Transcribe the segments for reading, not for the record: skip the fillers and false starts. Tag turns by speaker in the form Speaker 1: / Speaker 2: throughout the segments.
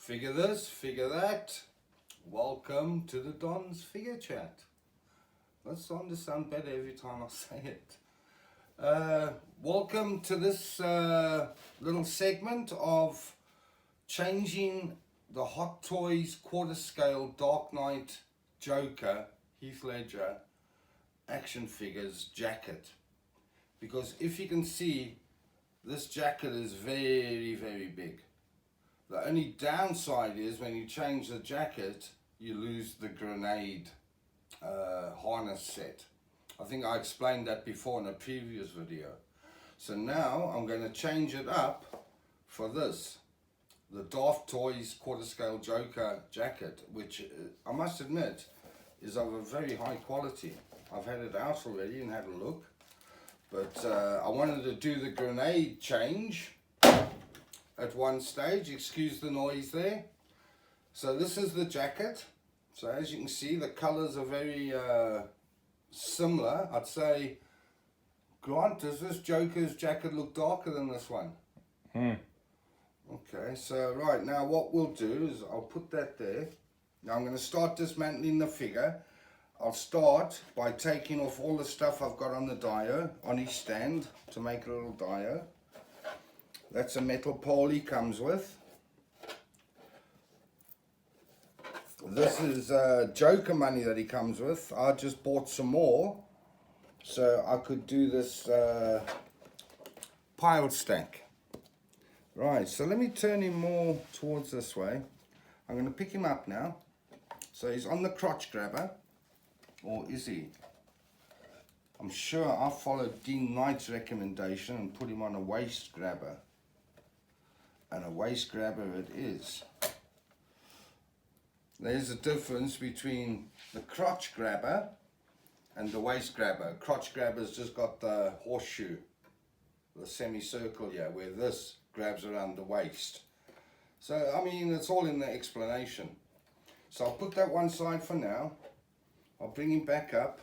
Speaker 1: Figure this, figure that. Welcome to the Don's Figure Chat. That's starting to sound better every time I say it. Welcome to this little segment of changing the Hot Toys quarter scale Dark Knight Joker Heath Ledger action figures jacket. Because if you can see, this jacket is very, very big. The only downside is when you change the jacket, you lose the grenade harness set. I think I explained that before in a previous video. So now I'm going to change it up for this, the Daft Toys quarter scale Joker jacket, which I must admit is of a very high quality. I've had it out already and had a look, but I wanted to do the grenade change at one stage. Excuse the noise there. So this is the jacket. So as you can see, the colors are very similar. I'd say, Grant, does this Joker's jacket look darker than this one? Okay, so right now what we'll do is I'll put that there. Now I'm going to start dismantling the figure. I'll start by taking off all the stuff I've got on the dio, on his stand, to make a little dio. That's a metal pole he comes with. This is Joker money that he comes with. I just bought some more so I could do this pile stack. Right, so let me turn him more towards this way. I'm going to pick him up now. So he's on the crotch grabber, or is he? I'm sure I followed Dean Knight's recommendation and put him on a waist grabber. And a waist grabber it is. There's a difference between the crotch grabber and the waist grabber. Crotch grabber's just got the horseshoe, the semicircle here, where this grabs around the waist. So, I mean, it's all in the explanation. So I'll put that one side for now. I'll bring him back up.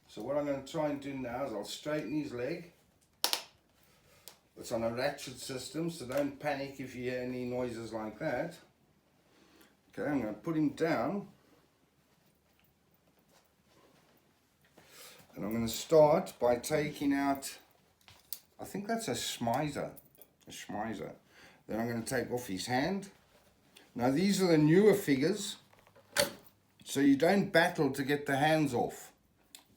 Speaker 1: So what I'm going to try and do now is I'll straighten his leg. It's on a ratchet system, so don't panic if you hear any noises like that. Okay, I'm going to put him down. And I'm going to start by taking out, I think that's a schmizer. Then I'm going to take off his hand. Now these are the newer figures, so you don't battle to get the hands off.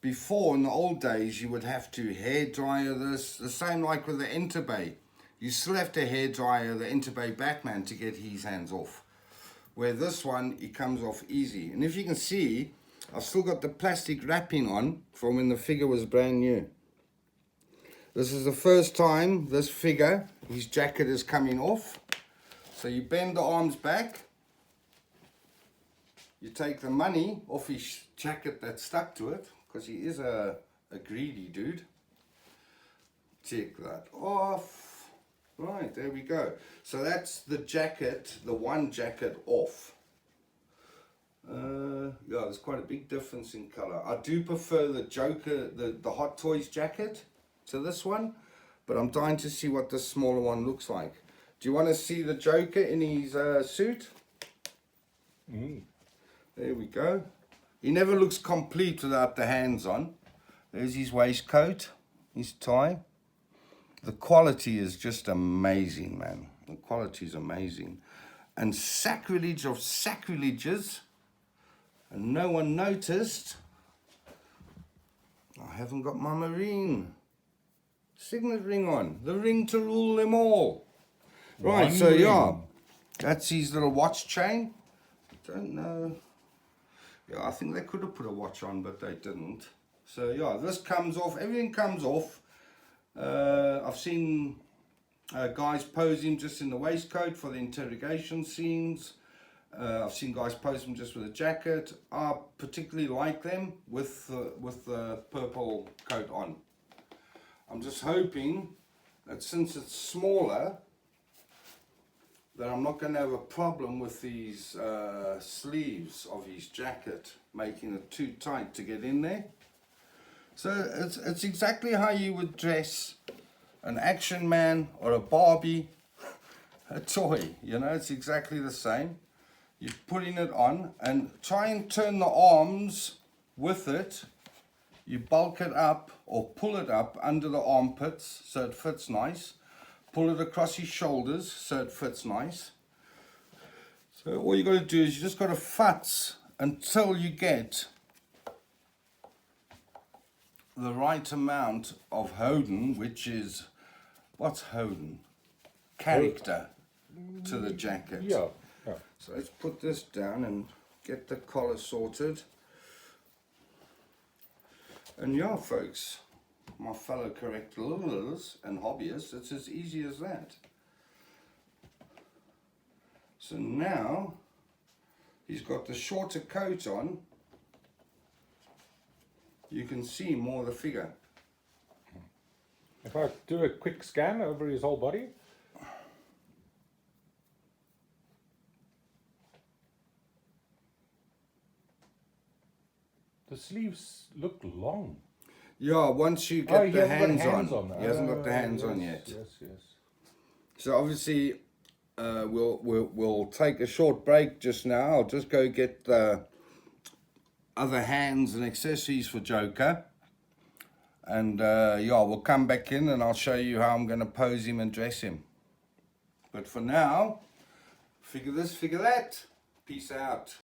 Speaker 1: Before, in the old days, you would have to hair dryer this, the same like with the Interbay. You still have to hair dryer the Interbay Batman to get his hands off. Where this one, it comes off easy. And if you can see, I've still got the plastic wrapping on from when the figure was brand new. This is the first time this figure, his jacket is coming off. So you bend the arms back. You take the money off his jacket that's stuck to it, because he is a greedy dude. Take that off. Right, there we go. So that's the jacket, the one jacket off. Yeah, there's quite a big difference in color. I do prefer the Joker, the Hot Toys jacket to this one, but I'm dying to see what the smaller one looks like. Do you want to see the Joker in his suit? There we go. He never looks complete without the hands on. There's his waistcoat, his tie. The quality is just amazing, man. The quality is amazing. And sacrilege of sacrileges, and no one noticed, I haven't got my marine signet ring on. The ring to rule them all. Right, so yeah, that's his little watch chain. Don't know. Yeah, I think they could have put a watch on, but they didn't. So yeah, this comes off, everything comes off. I've seen guys pose him just in the waistcoat for the interrogation scenes. I've seen guys pose him just with a jacket. I particularly like them with the purple coat on. I'm just hoping that since it's smaller, that I'm not going to have a problem with these sleeves of his jacket, making it too tight to get in there. So it's exactly how you would dress an action man or a Barbie a toy, you know, it's exactly the same. You're putting it on and try and turn the arms with it. You bulk it up or pull it up under the armpits so it fits nice. Pull it across his shoulders so it fits nice. So all you got to do is you just got to futz until you get the right amount of Hoden, which is, what's Hoden? Character to the jacket.
Speaker 2: Yeah.
Speaker 1: So let's put this down and get the collar sorted. And yeah, folks, my fellow collectors and hobbyists, it's as easy as that. So now he's got the shorter coat on. You can see more of the figure.
Speaker 2: If I do a quick scan over his whole body. The sleeves look long.
Speaker 1: Yeah, once you get the hands
Speaker 2: got
Speaker 1: on. He hasn't got the hands on
Speaker 2: yes,
Speaker 1: yet.
Speaker 2: Yes.
Speaker 1: So obviously, we'll take a short break just now. I'll just go get the other hands and accessories for Joker. And yeah, we'll come back in and I'll show you how I'm going to pose him and dress him. But for now, figure this, figure that. Peace out.